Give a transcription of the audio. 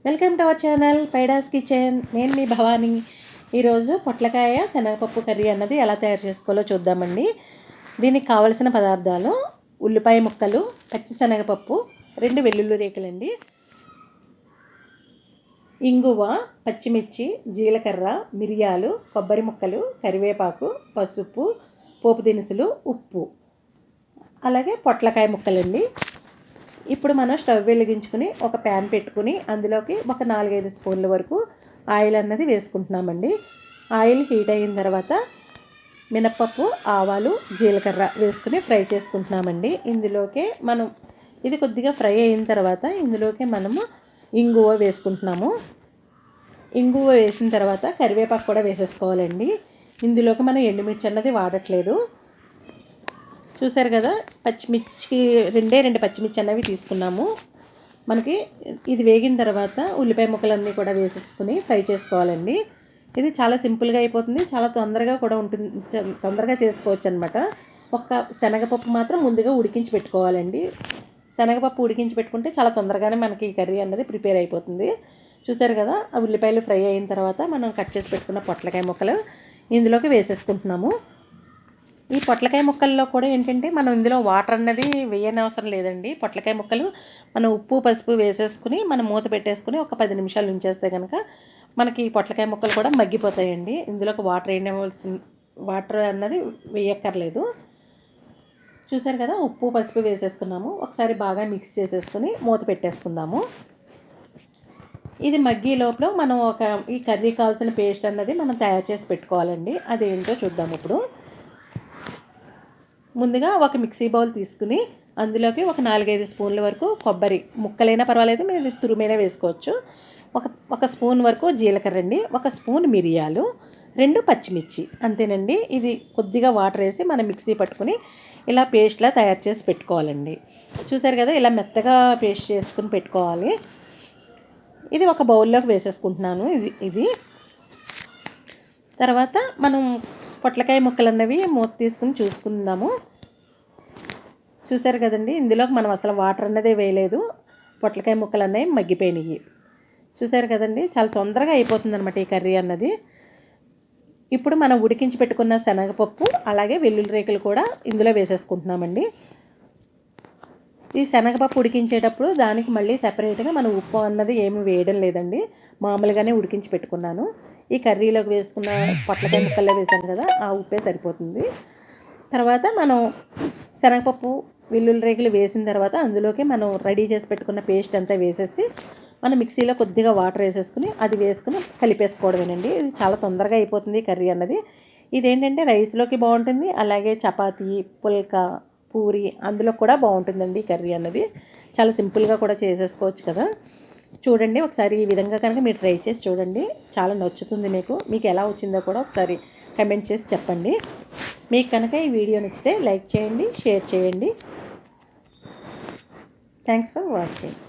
Welcome to our channel పైడాస్ kitchen. నేను మీ భవానీ. ఈరోజు పొట్లకాయ శనగపప్పు కర్రీ అన్నది ఎలా తయారు చేసుకోవాలో చూద్దామండి. దీనికి కావలసిన పదార్థాలు: ఉల్లిపాయ ముక్కలు, పచ్చిశనగపప్పు, 2 వెల్లుల్లి రేకులండి, ఇంగువ, పచ్చిమిర్చి, జీలకర్ర, మిరియాలు, కొబ్బరి ముక్కలు, కరివేపాకు, పసుపు, పోపు దినుసులు, ఉప్పు, అలాగే పొట్లకాయ ముక్కలండి. ఇప్పుడు మనం స్టవ్ వెలిగించుకుని ఒక ప్యాన్ పెట్టుకుని అందులోకి ఒక 4-5 స్పూన్ల వరకు ఆయిల్ అన్నది వేసుకుంటున్నామండి. ఆయిల్ హీట్ అయిన తర్వాత మినప్పప్పు, ఆవాలు, జీలకర్ర వేసుకుని ఫ్రై చేసుకుంటున్నామండి. ఇందులోకి మనం ఇది కొద్దిగా ఫ్రై అయిన తర్వాత ఇందులోకి మనము ఇంగువ వేసుకుంటున్నాము. ఇంగువ వేసిన తర్వాత కరివేపాకు కూడా వేసేసుకోవాలండి. ఇందులోకి మనం ఎండుమిర్చి అన్నది వాడట్లేదు. చూసారు కదా, పచ్చిమిర్చి 2 పచ్చిమిర్చి అన్నవి తీసుకున్నాము. మనకి ఇది వేగిన తర్వాత ఉల్లిపాయ ముక్కలన్నీ కూడా వేసేసుకుని ఫ్రై చేసుకోవాలండి. ఇది చాలా సింపుల్గా అయిపోతుంది, చాలా తొందరగా కూడా ఉంటుంది, తొందరగా చేసుకోవచ్చు అనమాట. శనగపప్పు మాత్రం ముందుగా ఉడికించి పెట్టుకోవాలండి. శనగపప్పు ఉడికించి పెట్టుకుంటే చాలా తొందరగానే మనకి ఈ కర్రీ అన్నది ప్రిపేర్ అయిపోతుంది. చూసారు కదా, ఆ ఉల్లిపాయలు ఫ్రై అయిన తర్వాత మనం కట్ చేసి పెట్టుకున్న పొట్లకాయ ముక్కలు ఇందులోకి వేసేసుకుంటున్నాము. ఈ పొట్లకాయ ముక్కల్లో కూడా ఏంటంటే మనం ఇందులో వాటర్ అన్నది వేయనవసరం లేదండి. పొట్లకాయ ముక్కలు మనం ఉప్పు, పసుపు వేసేసుకుని మనం మూత పెట్టేసుకుని ఒక 10 నిమిషాలు ఉంచేస్తే కనుక మనకి ఈ పొట్లకాయ ముక్కలు కూడా మగ్గిపోతాయండి. ఇందులోకి వాటర్ అన్నది వేయక్కర్లేదు. చూసారు కదా, ఉప్పు, పసుపు వేసేసుకున్నాము. ఒకసారి బాగా మిక్స్ చేసేసుకుని మూత పెట్టేసుకుందాము. ఇది మగ్గి లోపల మనం ఈ కర్రీ కావాల్సిన పేస్ట్ అన్నది మనం తయారు చేసి పెట్టుకోవాలండి. అదేంటో చూద్దాం. ఇప్పుడు ముందుగా ఒక మిక్సీ బౌల్ తీసుకుని అందులోకి ఒక 4-5 స్పూన్ల వరకు కొబ్బరి ముక్కలైనా పర్వాలేదు, మీరు తురుమైనా వేసుకోవచ్చు. ఒక స్పూన్ వరకు జీలకర్ర అండి, 1 స్పూన్ మిరియాలు, 2 పచ్చిమిర్చి, అంతేనండి. ఇది కొద్దిగా వాటర్ వేసి మనం మిక్సీ పట్టుకుని ఇలా పేస్ట్లా తయారు చేసి పెట్టుకోవాలండి. చూసారు కదా, ఇలా మెత్తగా పేస్ట్ చేసుకుని పెట్టుకోవాలి. ఇది ఒక బౌల్లోకి వేసేసుకుంటున్నాను. ఇది తర్వాత మనం పొట్లకాయ ముక్కలు అన్నవి మూత తీసుకుని చూసుకుందాము. చూసారు కదండి, ఇందులోకి మనం అసలు వాటర్ అన్నదే వేయలేదు. పొట్లకాయ ముక్కలు అన్నవి మగ్గిపోయినాయి. చూసారు కదండి, చాలా తొందరగా అయిపోతుంది అనమాట ఈ కర్రీ అన్నది. ఇప్పుడు మనం ఉడికించి పెట్టుకున్న శనగపప్పు అలాగే వెల్లుల్లి రేకులు కూడా ఇందులో వేసేసుకుంటున్నామండి. ఈ శనగపప్పు ఉడికించేటప్పుడు దానికి మళ్ళీ సెపరేట్గా మనం ఉప్పు అన్నది ఏమి వేయడం లేదండి, మామూలుగానే ఉడికించి పెట్టుకున్నాను. ఈ కర్రీలోకి వేసుకున్న పొట్లకాయ ముక్కల్లో వేసాను కదా, ఆ ఉప్పే సరిపోతుంది. తర్వాత మనం శనగపప్పు, వెల్లుల్లి రేకులు వేసిన తర్వాత అందులోకి మనం రెడీ చేసి పెట్టుకున్న పేస్ట్ అంతా వేసేసి మనం మిక్సీలో కొద్దిగా వాటర్ వేసేసుకుని అది వేసుకుని కలిపేసుకోవడమేనండి. ఇది చాలా తొందరగా అయిపోతుంది కర్రీ అన్నది. ఇదేంటంటే రైస్లోకి బాగుంటుంది, అలాగే చపాతీ, పుల్కా, పూరి అందులో కూడా బాగుంటుందండి ఈ కర్రీ అన్నది. చాలా సింపుల్గా కూడా చేసేసుకోవచ్చు కదా. చూడండి, ఒకసారి ఈ విధంగా కనుక మీరు ట్రై చేసి చూడండి, చాలా నచ్చుతుంది మీకు ఎలా వచ్చిందో కూడా ఒకసారి కమెంట్ చేసి చెప్పండి. మీకు కనుక ఈ వీడియో నచ్చితే లైక్ చేయండి, షేర్ చేయండి. Thanks for watching.